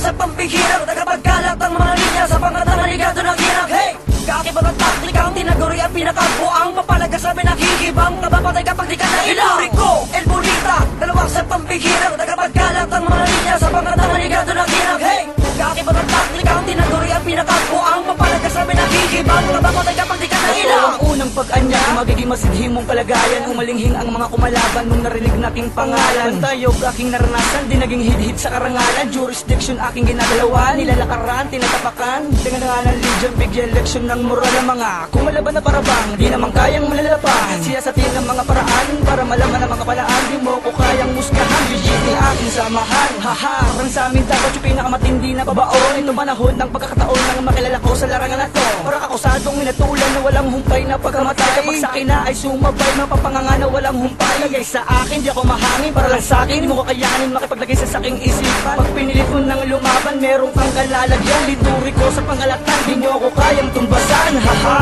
sa pambihirang tagapagkalat ang mga linya sa pangatang ligado ng hirap. Hey! Kakibang at taklikang tinaguri ang pinakabuang mapalaga sa pinakikibang kabapatay kapag di ka na ilang. Rico, El Bonita, dalawang sa pambihirang tagapagkalat ang mga linya sa pangatang ligado ng hirap. Hey! Kakibang at taklikang tinaguri ang pinakabuang mapalaga sa pinakikibang kabapatay kapag di ka na ilang. Ang unang pag-anya, magiging masidhing mong kalagayan. Umalinghing ang mga kumalaban nung narinig nating pangalan. Tayo aking naranasan, di naging hid-hid sa karangalan. Jurisdiction aking ginagalawan, nilalakaran, tinatapakan. Dengan nga ng legion, bigyan leksyon ng moral ng mga kumalaban na parabang di naman kayang malalapan. Siyasatin ng mga paraan para malaman ang mga palaan. Di mo ko kayang musgahan, bigyan aking samahan. Haha, parang sa amin dapat yung pinakamatindi na babaon. Ito manahon ng pagkakataon nang makilala ko sa larangan na to. Para kakusadong minatulan na walang humpay na pagkamatay. Kapag sa akin na ay sumabay, mapapanganga na walang humpay. Lagay sa akin, di ako mahangin para lang sa akin. Di mo ko kayanin makipaglagay sa saking isipan. Pag pinilit mo nang lumaban, merong kang kalalagyan. Lituri ko sa pangalatan, di mo ko kayang tumbasan. Haha.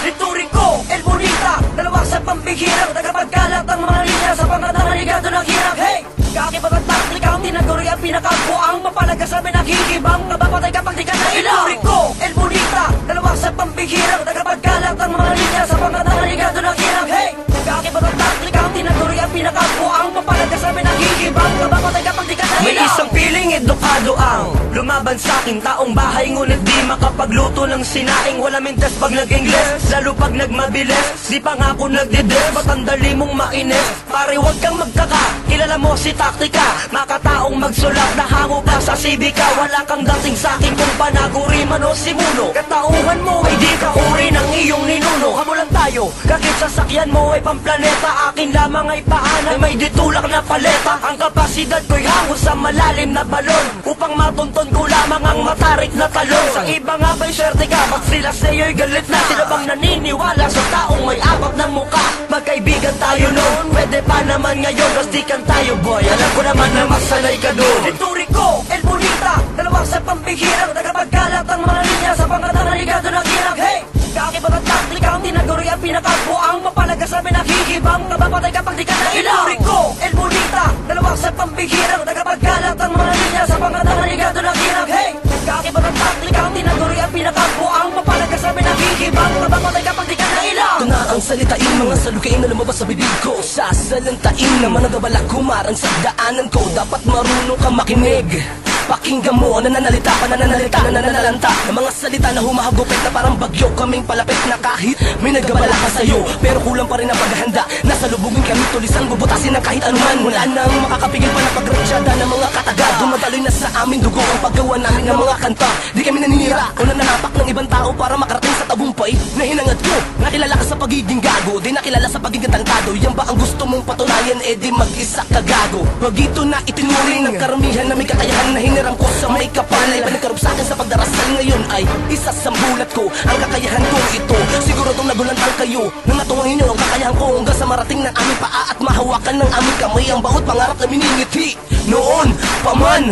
Lituri ko, El Bonita, dalawang sa pambihirang tagapagkalat ang mga linya sa pangatang ligado ng hirap. Hey! Kakibang at taklikang tinaguri ang pinakabuang mapalaga sa pinakikibang kabapatay kapag di ka na ilang. Lituri ko, El Bonita, dalawang sa pambihirang tagapagkalat ang mga linya sa pangatang ligado ng hirap. Hey! Kakibang at taklikang tinaguri ang pinakabuang mapalaga sa pinakikibang kabapatay kapag di ka na ilang. May isang piling edukado ang lumaban sa aking taong bahay, ngunit di makapagluto ng sinaing. Wala mintes pag nag-Ingles, lalo pag nagmabilis. Di pa nga ako nagdides, ba't ang dali mong mainis? Pare huwag kang magtaka, kilala mo si taktika. Makataong magsulat na hango ka sa sibika. Wala kang dating sa'kin kung panaguri man o simuno. Katauhan mo ay di ka uri ng iyong ninuno. Hamulan tayo, kakit sasakyan mo ay pamplaneta. Akin lamang ay paanan, may ditulak na paleta. Ang kapasidad ko'y hango sa malalim na balon, upang matunton ko lamang ang matarik na talon. Sa iba nga ba'y swerte ka, pag sila sa'yo'y galit na. Sila bang naniniwala sa taong may apat na muka? Magkaibigan tayo noon, pwede pa naman ngayon. Plastikan tayo boy, alam ko naman na masanay ka doon. Lituri ko, El Bonita, dalawang sa pambihirang tagapagkalat ang mga linya sa pangatang ligado ng hirap. Hey! Kakibang at taklikang tinaguri ang pinakabuang mapalaga sa pinakikibang kabapatay kapag di ka na ilang. Lituri ko, El Bonita, dalawang sa pambihirang tagapagkalat ang mga linya sa pangatang ligado ng hirap. Hey! Kakibang at taklikang tinaguri ang pinakabuang mapalaga sa pinakikibang kabapatay kapag di ka na ilang. Ito na ang salitain, mga salukain na lumabas sa bibig ko. Sasalantain naman ang gabala ko, marang sa daanan ko. Dapat marunong ka makinig. Pakinggan mo, nananalita, nananalanta ng mga salita na humahagupit na parang bagyo. Kaming palapit na kahit may nagabala ka sa'yo, pero kulang pa rin ang paghahanda. Nasa lubugin kami tulisan, bubutasin ng kahit anuman. Wala nang makakapigil pa na pagratsyada ng mga kataga. Dumadaloy na sa amin dugo ang paggawa namin ng mga kanta. Di kami naninira o nananapak ng ibang tao para makarating sa tagumpay na hinangad ko. Nakilala ka sa pagiging gago, di nakilala sa pagiging tangkado. Yan ba ang gusto mong patunayan? Eh di mag-isa ka gago. Wag ito na itinuring ng karamihan na may kakayahan na hinirang ko sa may kapalay. Panagkarob sa akin sa pagdarasal ngayon ay isa sa bulat ko. Ang kakayahan ko ito, siguradong nagulantang kayo nang natuwang inyo ang kakayahan ko hanggang sa marating ng aming paa at mahawakan ng aming kamay ang bawat pangarap na miningiti noon pa man.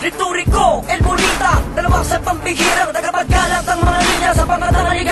Lituri ko, El Bonita, dalawang sa pambihirang tagapagkalat ang mga linya sa pangatang ligado.